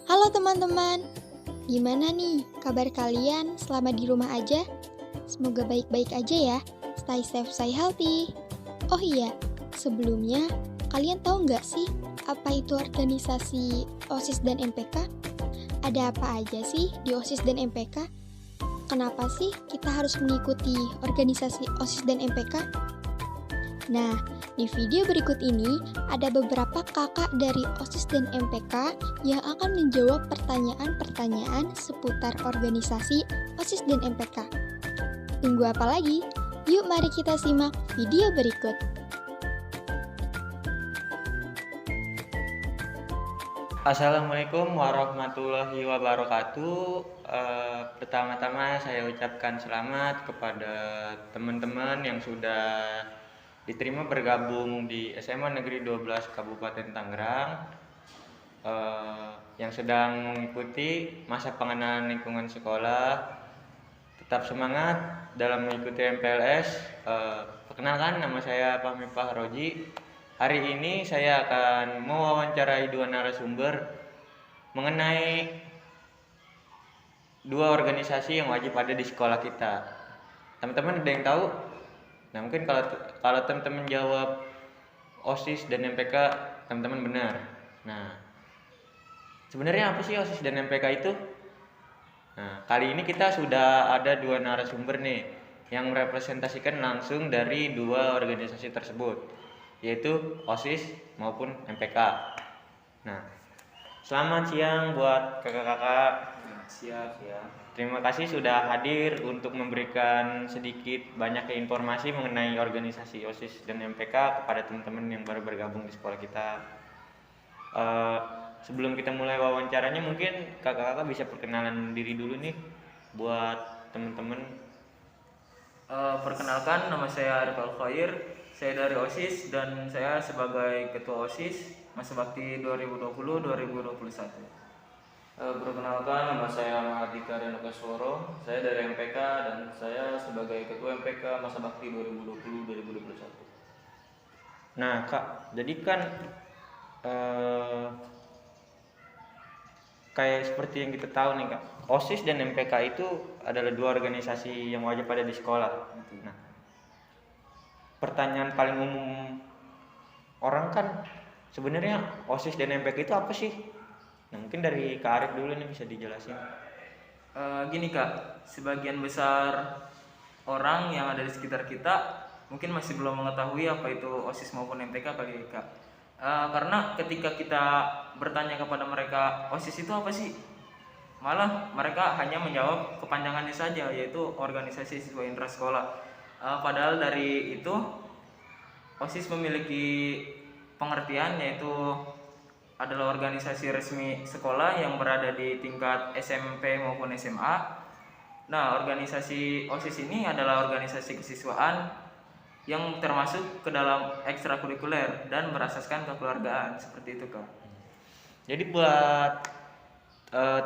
Halo teman-teman, gimana nih kabar kalian selama di rumah aja? Semoga baik-baik aja ya, stay safe, stay healthy. Oh iya, sebelumnya kalian tahu nggak sih apa itu organisasi OSIS dan MPK? Ada apa aja sih di OSIS dan MPK? Kenapa sih kita harus mengikuti organisasi OSIS dan MPK? Nah, di video berikut ini ada beberapa kakak dari OSIS dan MPK yang akan menjawab pertanyaan-pertanyaan seputar organisasi OSIS dan MPK. Tunggu apa lagi? Yuk mari kita simak video berikut. Assalamualaikum warahmatullahi wabarakatuh. Pertama-tama saya ucapkan selamat kepada teman-teman yang sudah diterima bergabung di SMA Negeri 12 Kabupaten Tangerang, yang sedang mengikuti masa pengenalan lingkungan sekolah. Tetap semangat dalam mengikuti MPLS. Perkenalkan, nama saya Fahmi Fahroji. Hari ini saya akan mewawancarai dua narasumber mengenai dua organisasi yang wajib ada di sekolah kita. Teman-teman ada yang tahu? Nah, mungkin kalau teman-teman jawab OSIS dan MPK, teman-teman benar. Nah, sebenarnya apa sih OSIS dan MPK itu? Nah, kali ini kita sudah ada dua narasumber nih yang merepresentasikan langsung dari dua organisasi tersebut, yaitu OSIS maupun MPK. Nah, selamat siang buat kakak-kakak. Siap ya. Terima kasih sudah hadir untuk memberikan sedikit banyak informasi mengenai organisasi OSIS dan MPK kepada teman-teman yang baru bergabung di sekolah kita. Sebelum kita mulai wawancaranya, mungkin kakak-kakak bisa perkenalan diri dulu nih buat teman-teman. Perkenalkan, nama saya Arif Al-Khair. Saya dari OSIS dan saya sebagai ketua OSIS masa bakti 2020-2021. Perkenalkan, nama saya Mahardika Renokasworo. Saya dari MPK dan saya sebagai ketua MPK masa bakti 2020-2021. Nah kak, jadi kan kayak seperti yang kita tahu nih kak, OSIS dan MPK itu adalah dua organisasi yang wajib ada di sekolah. Nah, pertanyaan paling umum orang kan sebenarnya OSIS dan MPK itu apa sih? Nah, mungkin dari Kak Arif dulu nih bisa dijelasin. Gini Kak, sebagian besar orang yang ada di sekitar kita mungkin masih belum mengetahui apa itu OSIS maupun MPK kali ya Kak. Karena ketika kita bertanya kepada mereka OSIS itu apa sih, malah mereka hanya menjawab kepanjangannya saja, yaitu organisasi siswa intrasekolah. Padahal dari itu OSIS memiliki pengertian, yaitu adalah organisasi resmi sekolah yang berada di tingkat SMP maupun SMA. Nah, organisasi OSIS ini adalah organisasi kesiswaan yang termasuk ke dalam ekstrakurikuler dan berasaskan kekeluargaan, seperti itu Kak. Jadi buat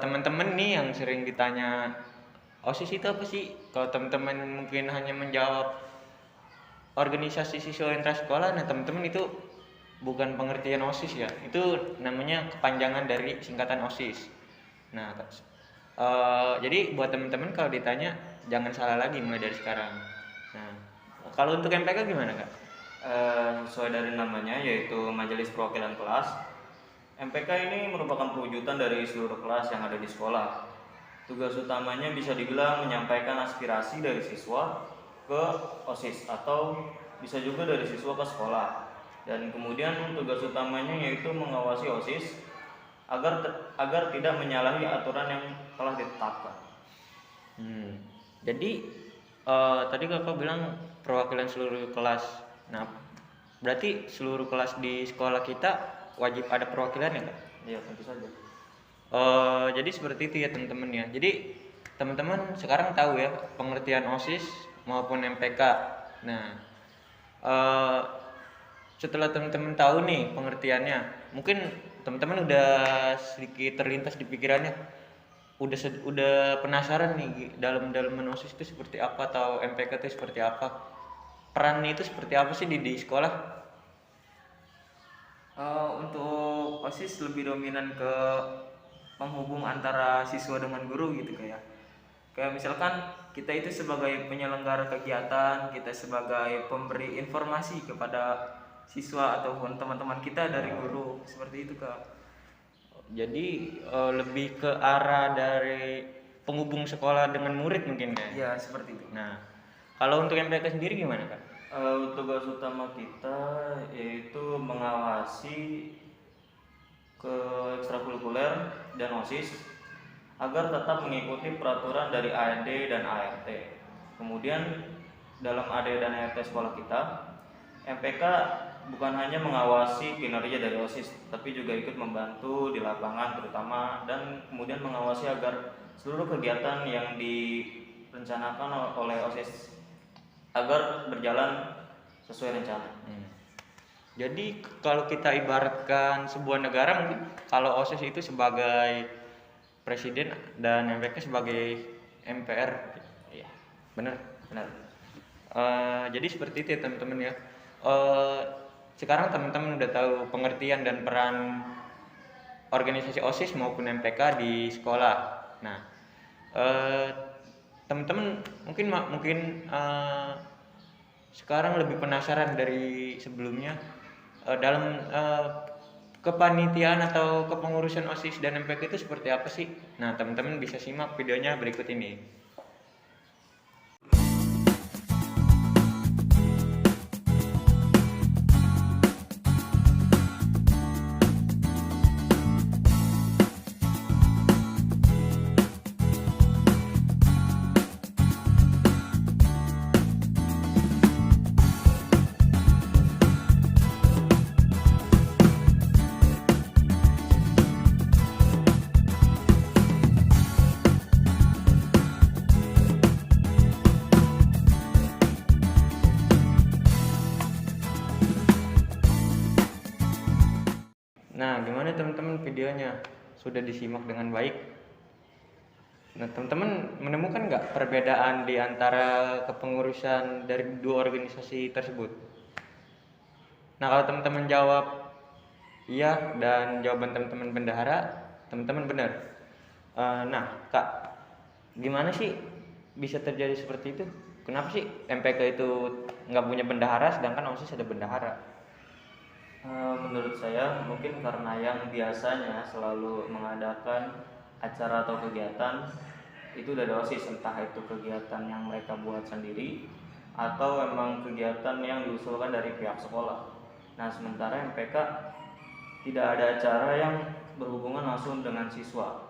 teman-teman nih yang sering ditanya OSIS itu apa sih? Kalau teman-teman mungkin hanya menjawab organisasi siswa intrasekolah, nah teman-teman itu bukan pengertian OSIS ya. Itu namanya kepanjangan dari singkatan OSIS. Nah, jadi buat teman-teman kalau ditanya jangan salah lagi mulai dari sekarang. Nah, kalau untuk MPK gimana kak? Sesuai dari namanya, yaitu Majelis Perwakilan Kelas. MPK ini merupakan perwujudan dari seluruh kelas yang ada di sekolah. Tugas utamanya bisa dibilang menyampaikan aspirasi dari siswa ke OSIS atau bisa juga dari siswa ke sekolah. Dan kemudian tugas utamanya yaitu mengawasi OSIS agar tidak menyalahi aturan yang telah ditetapkan. Jadi tadi kakak bilang perwakilan seluruh kelas. Nah, berarti seluruh kelas di sekolah kita wajib ada perwakilan ya kak? Iya, tentu saja. Jadi seperti itu ya teman-teman ya. Jadi teman-teman sekarang tahu ya pengertian OSIS maupun MPK. Nah, setelah teman-teman tahu nih pengertiannya, mungkin teman-teman udah sedikit terlintas di pikirannya, udah penasaran nih dalam OSIS itu seperti apa atau MPK itu seperti apa, perannya itu seperti apa sih di sekolah? Untuk OSIS lebih dominan ke penghubung antara siswa dengan guru gitu kayak misalkan kita itu sebagai penyelenggara kegiatan, kita sebagai pemberi informasi kepada siswa ataupun teman-teman kita dari guru, seperti itu Kak. Jadi lebih ke arah dari penghubung sekolah dengan murid mungkin ya? Ya seperti itu. Nah, kalau untuk MPK sendiri gimana Kak? Tugas utama kita yaitu mengawasi ke ekstrakurikuler dan OSIS agar tetap mengikuti peraturan dari ARD dan ART. Kemudian dalam ARD dan ART sekolah kita, MPK bukan hanya mengawasi kinerja dari OSIS, tapi juga ikut membantu di lapangan terutama, dan kemudian mengawasi agar seluruh kegiatan yang direncanakan oleh OSIS agar berjalan sesuai rencana. Jadi kalau kita ibaratkan sebuah negara, mungkin kalau OSIS itu sebagai presiden dan MPK sebagai MPR, ya benar. Jadi seperti itu ya teman-teman ya. Sekarang teman-teman udah tahu pengertian dan peran organisasi OSIS maupun MPK di sekolah. Nah, teman-teman mungkin sekarang lebih penasaran dari sebelumnya dalam kepanitiaan atau kepengurusan OSIS dan MPK itu seperti apa sih? Nah, teman-teman bisa simak videonya berikut ini. Nah, gimana teman-teman videonya? Sudah disimak dengan baik? Nah, teman-teman menemukan nggak perbedaan di antara kepengurusan dari dua organisasi tersebut? Nah, kalau teman-teman jawab iya dan jawaban teman-teman bendahara, teman-teman benar. Nah, Kak, gimana sih bisa terjadi seperti itu? Kenapa sih MPK itu nggak punya bendahara sedangkan OSIS ada bendahara? Menurut saya mungkin karena yang biasanya selalu mengadakan acara atau kegiatan itu dari OSIS, entah itu kegiatan yang mereka buat sendiri atau memang kegiatan yang diusulkan dari pihak sekolah. Nah, sementara MPK tidak ada acara yang berhubungan langsung dengan siswa.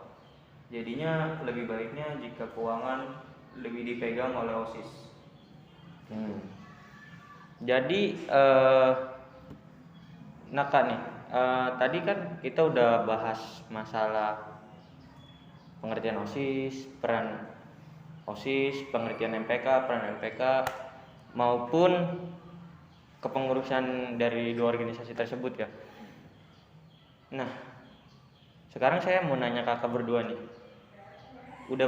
Jadinya lebih baiknya jika keuangan lebih dipegang oleh OSIS. Jadi nah Kak nih, tadi kan kita udah bahas masalah pengertian OSIS, peran OSIS, pengertian MPK, peran MPK, maupun kepengurusan dari dua organisasi tersebut ya. Nah, sekarang saya mau nanya kakak berdua nih, udah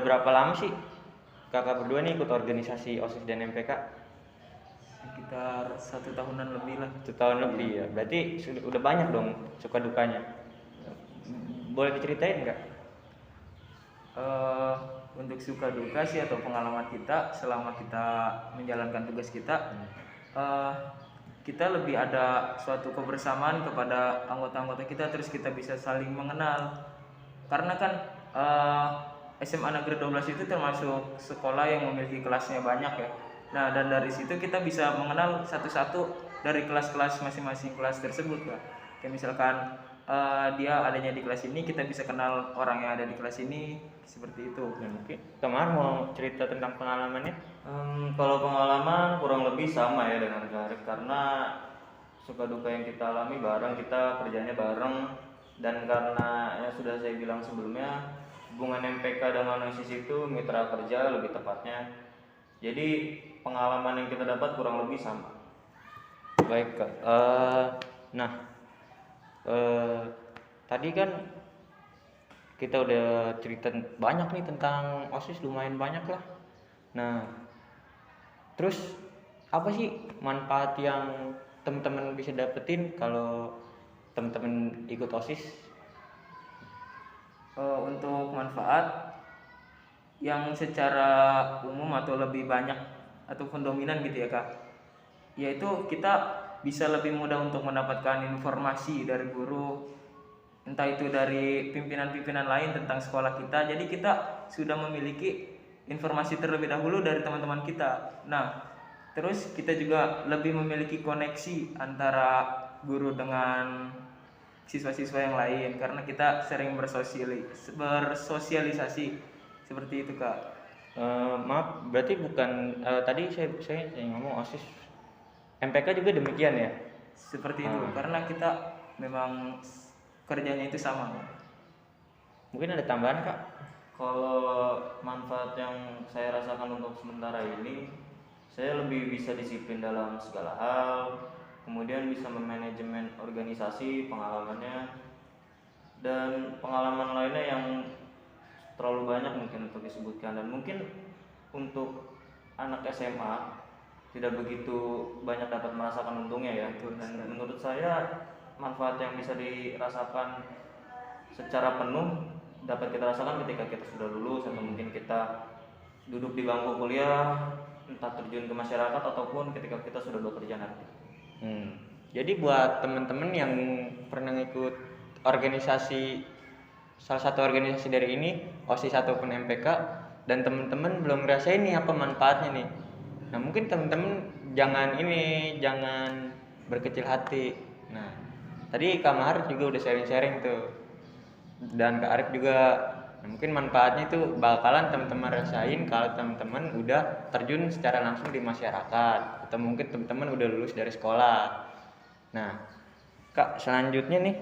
berapa lama sih kakak berdua nih ikut organisasi OSIS dan MPK? Sekitar 1 tahunan lebih lah. 1 tahun lebih ya, berarti udah banyak dong suka dukanya. Boleh diceritain nggak? Untuk suka duka sih atau pengalaman kita selama kita menjalankan tugas kita, kita lebih ada suatu kebersamaan kepada anggota-anggota kita, terus kita bisa saling mengenal. Karena kan SMA Negeri 12 itu termasuk sekolah yang memiliki kelasnya banyak ya. Nah, dan dari situ kita bisa mengenal satu-satu dari kelas-kelas masing-masing kelas tersebut Kak. Kayak misalkan dia adanya di kelas ini, kita bisa kenal orang yang ada di kelas ini, seperti itu. Nah, mungkin Kamar mau cerita tentang pengalamannya? Kalau pengalaman kurang lebih sama ya dengan Garif, karena suka duka yang kita alami bareng, kita kerjanya bareng, dan karena yang sudah saya bilang sebelumnya, hubungan MPK dengan OSIS itu mitra kerja lebih tepatnya. Jadi pengalaman yang kita dapat kurang lebih sama. Baik Kak. Tadi kan kita udah cerita banyak nih tentang OSIS, lumayan banyak lah. Nah, terus apa sih manfaat yang teman-teman bisa dapetin kalau teman-teman ikut OSIS? untuk manfaat yang secara umum atau lebih banyak ataupun dominan gitu ya Kak, yaitu kita bisa lebih mudah untuk mendapatkan informasi dari guru, entah itu dari pimpinan-pimpinan lain tentang sekolah kita. Jadi kita sudah memiliki informasi terlebih dahulu dari teman-teman kita. Nah, terus kita juga lebih memiliki koneksi antara guru dengan siswa-siswa yang lain karena kita sering bersosialisasi seperti itu Kak. Maaf, berarti bukan tadi saya ngomong OSIS, MPK juga demikian ya? Seperti itu, karena kita memang kerjanya itu sama. Mungkin ada tambahan Kak? Kalau manfaat yang saya rasakan untuk sementara ini, saya lebih bisa disiplin dalam segala hal, kemudian bisa memanajemen organisasi, pengalamannya, dan pengalaman lainnya yang terlalu banyak mungkin untuk disebutkan. Dan mungkin untuk anak SMA tidak begitu banyak dapat merasakan untungnya ya. Dan menurut saya manfaat yang bisa dirasakan secara penuh dapat kita rasakan ketika kita sudah lulus atau mungkin kita duduk di bangku kuliah, entah terjun ke masyarakat ataupun ketika kita sudah bekerja nanti. Jadi buat teman-teman yang pernah ikut organisasi, salah satu organisasi dari ini, OSIS ataupun MPK, dan teman-teman belum ngerasain nih apa manfaatnya nih. Nah, mungkin teman-teman jangan berkecil hati. Nah, tadi Kak Mahar juga udah sharing-sharing tuh, dan Kak Arif juga. Nah, mungkin manfaatnya itu bakalan teman-teman rasain kalau teman-teman udah terjun secara langsung di masyarakat, atau mungkin teman-teman udah lulus dari sekolah. Nah, Kak, selanjutnya nih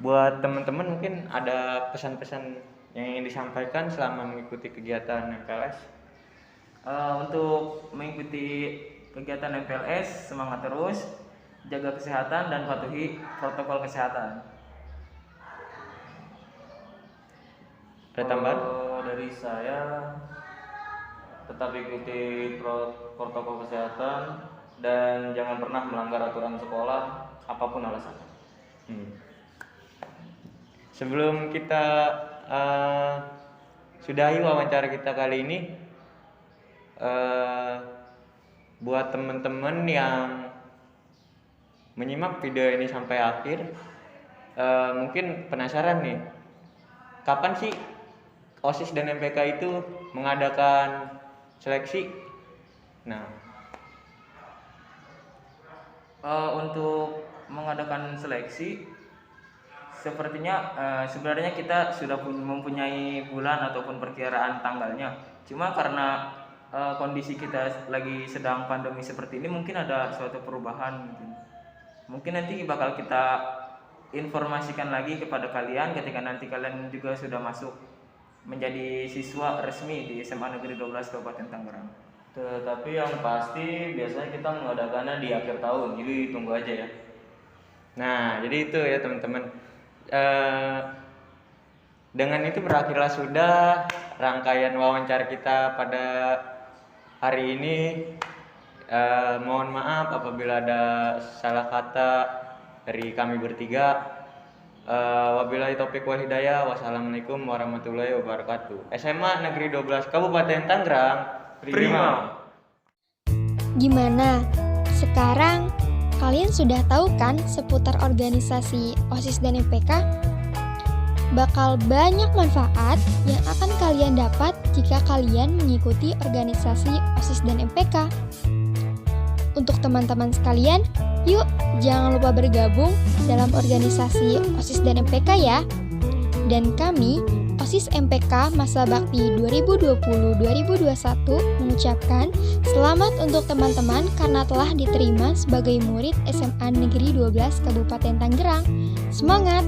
buat teman-teman mungkin ada pesan-pesan yang ingin disampaikan selama mengikuti kegiatan MPLS. Untuk mengikuti kegiatan MPLS, semangat terus, jaga kesehatan dan patuhi protokol kesehatan. Ada tambahan? Dari saya, tetap ikuti protokol kesehatan dan jangan pernah melanggar aturan sekolah apapun alasannya. Sebelum kita sudahi wawancara kita kali ini, buat teman-teman yang menyimak video ini sampai akhir, mungkin penasaran nih, kapan sih OSIS dan MPK itu mengadakan seleksi? Nah, untuk mengadakan seleksi, sepertinya sebenarnya kita sudah mempunyai bulan ataupun perkiraan tanggalnya. Cuma karena kondisi kita lagi sedang pandemi seperti ini, mungkin ada suatu perubahan. Mungkin nanti bakal kita informasikan lagi kepada kalian ketika nanti kalian juga sudah masuk menjadi siswa resmi di SMA Negeri 12 Kabupaten Tangerang. Tetapi yang pasti biasanya kita mengadakannya di akhir tahun, jadi tunggu aja ya. Nah, jadi itu ya teman-teman. Dengan itu berakhirlah sudah rangkaian wawancara kita pada hari ini. Mohon maaf apabila ada salah kata dari kami bertiga. Wabillahi taufiq wal hidayah. Wassalamualaikum warahmatullahi wabarakatuh. SMA Negeri 12 Kabupaten Tangerang, prima. Gimana? Sekarang kalian sudah tahu kan seputar organisasi OSIS dan MPK? Bakal banyak manfaat yang akan kalian dapat jika kalian mengikuti organisasi OSIS dan MPK. Untuk teman-teman sekalian, yuk jangan lupa bergabung dalam organisasi OSIS dan MPK ya. Dan kami, OSIS MPK Masa Bakti 2020-2021 mengucapkan selamat untuk teman-teman karena telah diterima sebagai murid SMA Negeri 12 Kabupaten Tangerang. Semangat!